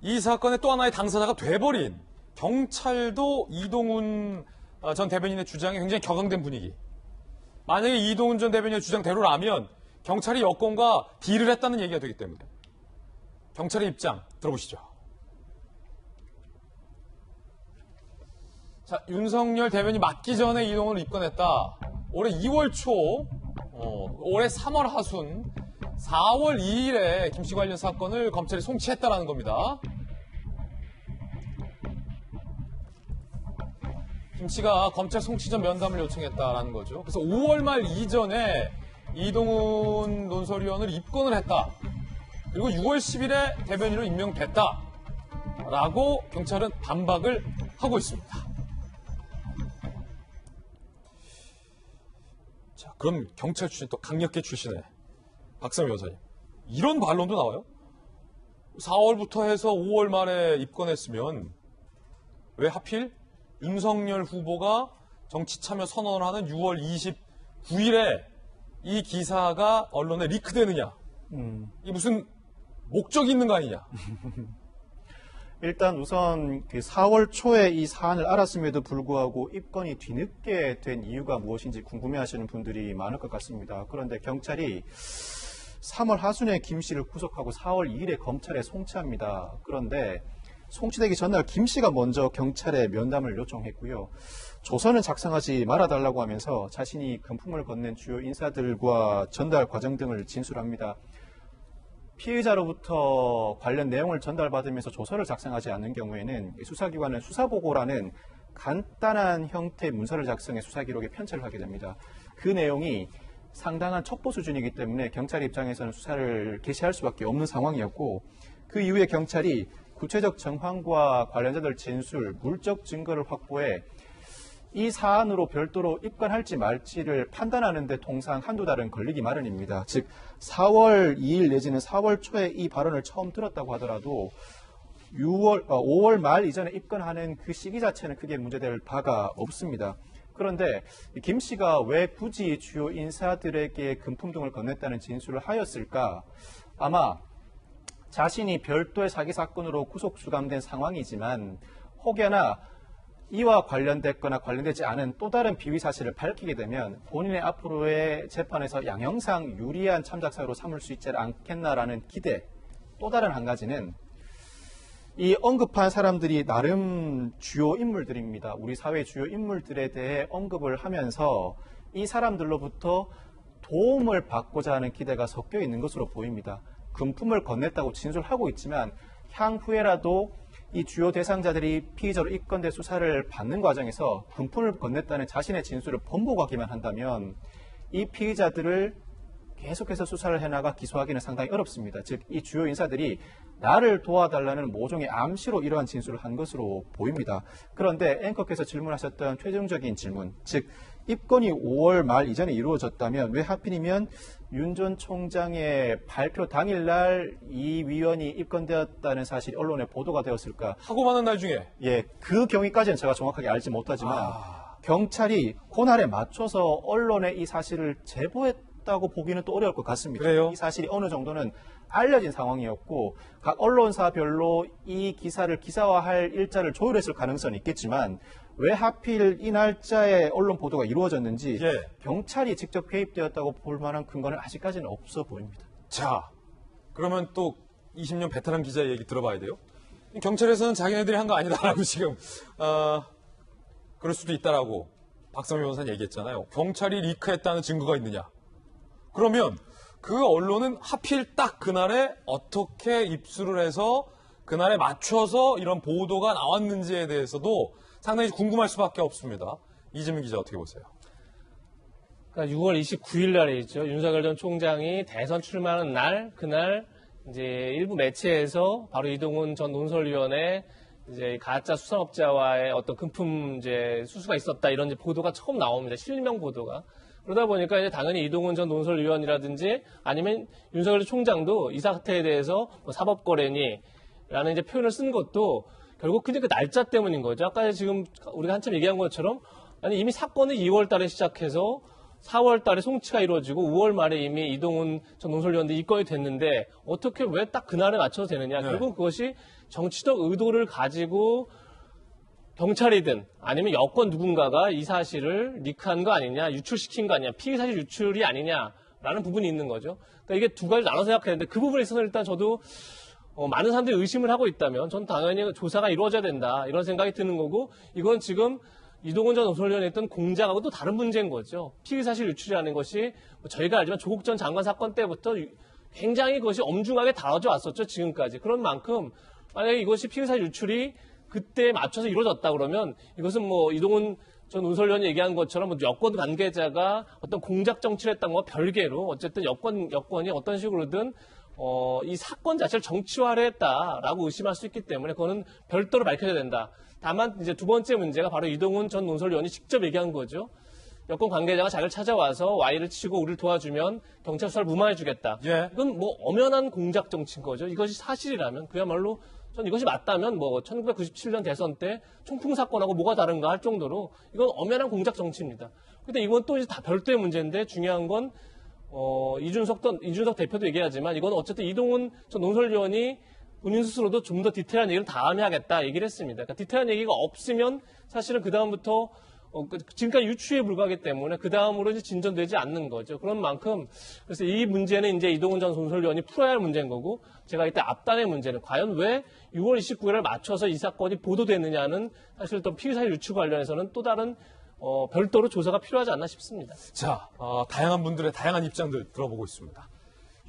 이 사건의 또 하나의 당사자가 돼버린 경찰도 이동훈 전 대변인의 주장에 굉장히 격앙된 분위기. 만약에 이동훈 전 대변인의 주장대로라면 경찰이 여권과 딜을 했다는 얘기가 되기 때문에 경찰의 입장 들어보시죠. 자, 윤석열 대변인이 맞기 전에 이동훈을 입건했다. 올해 2월 초, 올해 3월 하순, 4월 2일에 김씨 관련 사건을 검찰이 송치했다라는 겁니다. 김씨가 검찰 송치 전 면담을 요청했다라는 거죠. 그래서 5월 말 이전에 이동훈 논설위원을 입건을 했다. 그리고 6월 10일에 대변인으로 임명됐다. 라고 경찰은 반박을 하고 있습니다. 자, 그럼 경찰 출신 또 강력계 출신의 박상민 변호사님. 이런 반론도 나와요? 4월부터 해서 5월 말에 입건했으면 왜 하필 윤석열 후보가 정치 참여 선언을 하는 6월 29일에 이 기사가 언론에 리크되느냐. 이게 무슨 목적이 있는 거 아니냐. 일단 우선 그 4월 초에 이 사안을 알았음에도 불구하고 입건이 뒤늦게 된 이유가 무엇인지 궁금해하시는 분들이 많을 것 같습니다. 그런데 경찰이 3월 하순에 김 씨를 구속하고 4월 2일에 검찰에 송치합니다. 그런데 송치되기 전날 김 씨가 먼저 경찰에 면담을 요청했고요. 조서는 작성하지 말아달라고 하면서 자신이 금품을 건넨 주요 인사들과 전달 과정 등을 진술합니다. 피의자로부터 관련 내용을 전달받으면서 조서를 작성하지 않는 경우에는 수사기관은 수사보고라는 간단한 형태의 문서를 작성해 수사기록에 편찬을 하게 됩니다. 그 내용이 상당한 첩보 수준이기 때문에 경찰 입장에서는 수사를 개시할 수밖에 없는 상황이었고, 그 이후에 경찰이 구체적 정황과 관련자들 진술, 물적 증거를 확보해 이 사안으로 별도로 입건할지 말지를 판단하는 데 통상 한두 달은 걸리기 마련입니다. 즉 4월 2일 내지는 4월 초에 이 발언을 처음 들었다고 하더라도 5월 말 이전에 입건하는 그 시기 자체는 크게 문제될 바가 없습니다. 그런데 김 씨가 왜 굳이 주요 인사들에게 금품 등을 건넸다는 진술을 하였을까? 아마 자신이 별도의 사기 사건으로 구속 수감된 상황이지만 혹여나 이와 관련됐거나 관련되지 않은 또 다른 비위 사실을 밝히게 되면 본인의 앞으로의 재판에서 양형상 유리한 참작사유로 삼을 수 있지 않겠나라는 기대. 또 다른 한 가지는 이 언급한 사람들이 나름 주요 인물들입니다. 우리 사회 주요 인물들에 대해 언급을 하면서 이 사람들로부터 도움을 받고자 하는 기대가 섞여 있는 것으로 보입니다. 금품을 건넸다고 진술하고 있지만 향후에라도 이 주요 대상자들이 피의자로 입건돼 수사를 받는 과정에서 금품을 건넸다는 자신의 진술을 번복하기만 한다면 이 피의자들을 계속해서 수사를 해나가 기소하기는 상당히 어렵습니다. 즉, 이 주요 인사들이 나를 도와달라는 모종의 암시로 이러한 진술을 한 것으로 보입니다. 그런데 앵커께서 질문하셨던 최종적인 질문, 즉 입건이 5월 말 이전에 이루어졌다면 왜 하필이면 윤 전 총장의 발표 당일날 이 위원이 입건되었다는 사실이 언론에 보도가 되었을까? 하고 많은 날 중에. 예, 그 경위까지는 제가 정확하게 알지 못하지만 경찰이 그날에 맞춰서 언론에 이 사실을 제보했다고 보기는 또 어려울 것 같습니다. 그래요? 이 사실이 어느 정도는 알려진 상황이었고 각 언론사별로 이 기사를 기사화할 일자를 조율했을 가능성은 있겠지만 왜 하필 이 날짜에 언론 보도가 이루어졌는지 경찰이 직접 개입되었다고 볼 만한 근거는 아직까지는 없어 보입니다. 자, 그러면 또 20년 베테랑 기자 얘기 들어봐야 돼요. 경찰에서는 자기네들이 한 거 아니다라고 지금 그럴 수도 있다라고 박상민 변호사는 얘기했잖아요. 경찰이 리크했다는 증거가 있느냐. 그러면 그 언론은 하필 딱 그날에 어떻게 입수를 해서 그날에 맞춰서 이런 보도가 나왔는지에 대해서도 상당히 궁금할 수밖에 없습니다. 이재민 기자 어떻게 보세요? 그러니까 6월 29일 날에 있죠. 윤석열 전 총장이 대선 출마하는 날, 그날 이제 일부 매체에서 바로 이동훈 전 논설위원회 이제 가짜 수산업자와의 어떤 금품 이제 수수가 있었다 이런 이제 보도가 처음 나옵니다. 실명 보도가. 그러다 보니까 이제 당연히 이동훈 전 논설위원이라든지 아니면 윤석열 총장도 이 사태에 대해서 뭐 사법거래니라는 이제 표현을 쓴 것도 결국 그 날짜 때문인 거죠. 아까 지금 우리가 한참 얘기한 것처럼 아니 이미 사건은 2월 달에 시작해서 4월 달에 송치가 이루어지고 5월 말에 이미 이동훈 전 논설위원도 입건이 됐는데 어떻게 왜 딱 그날에 맞춰서 되느냐. 결국 그것이 정치적 의도를 가지고 경찰이든 아니면 여권 누군가가 이 사실을 리크한 거 아니냐, 유출시킨 거 아니냐, 피의 사실 유출이 아니냐라는 부분이 있는 거죠. 그러니까 이게 두 가지 나눠서 생각했는데 그 부분에 있어서 일단 저도 많은 사람들이 의심을 하고 있다면 전 당연히 조사가 이루어져야 된다 이런 생각이 드는 거고, 이건 지금 이동훈 전 노설위원이 했던 공작하고 또 다른 문제인 거죠. 피의 사실 유출이라는 것이 저희가 알지만 조국 전 장관 사건 때부터 굉장히 그것이 엄중하게 다뤄져 왔었죠, 지금까지. 그런 만큼 만약에 이것이 피의 사실 유출이 그때에 맞춰서 이루어졌다 그러면 이것은 뭐 이동훈 전 논설위원이 얘기한 것처럼 뭐 여권 관계자가 어떤 공작 정치를 했던 것과 별개로 어쨌든 여권이 어떤 식으로든 이 사건 자체를 정치화를 했다라고 의심할 수 있기 때문에 그거는 별도로 밝혀져야 된다. 다만 이제 두 번째 문제가 바로 이동훈 전 논설위원이 직접 얘기한 거죠. 여권 관계자가 자기를 찾아와서 Y를 치고 우리를 도와주면 경찰 수사를 무마해주겠다. 예. 이건 뭐 엄연한 공작 정치인 거죠. 이것이 사실이라면 그야말로 전 이것이 맞다면 뭐 1997년 대선 때 총풍 사건하고 뭐가 다른가 할 정도로 이건 엄연한 공작 정치입니다. 근데 이건 또 이제 다 별도의 문제인데 중요한 건 이준석 대표도 얘기하지만 이건 어쨌든 이동훈 전 논설위원이 본인 스스로도 좀 더 디테일한 얘기를 다음에 하겠다 얘기를 했습니다. 그러니까 디테일한 얘기가 없으면 사실은 그 다음부터 지금까지 유추에 불과하기 때문에 그 다음으로 이제 진전되지 않는 거죠. 그런 만큼 그래서 이 문제는 이제 이동훈 전 논설위원이 풀어야 할 문제인 거고, 제가 이때 앞단의 문제는 과연 왜 6월 29일을 맞춰서 이 사건이 보도됐느냐는 사실 또 피의사실 유추 관련해서는 또 다른 별도로 조사가 필요하지 않나 싶습니다. 자, 다양한 분들의 다양한 입장들 들어보고 있습니다.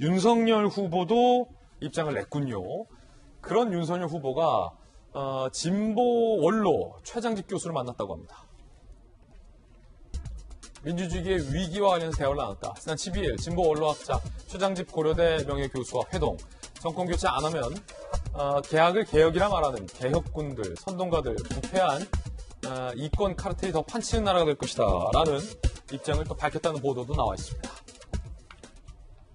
윤석열 후보도 입장을 냈군요. 그런 윤석열 후보가 진보 원로 최장집 교수를 만났다고 합니다. 민주주의의 위기와 관련해서 대화를 나눴다. 지난 12일 진보 원로학자 최장집 고려대 명예교수와 회동. 정권 교체 안 하면 개학을 개혁이라 말하는 개혁군들, 선동가들, 부패한 이권 카르텔이 더 판치는 나라가 될 것이다 라는 입장을 또 밝혔다는 보도도 나와 있습니다.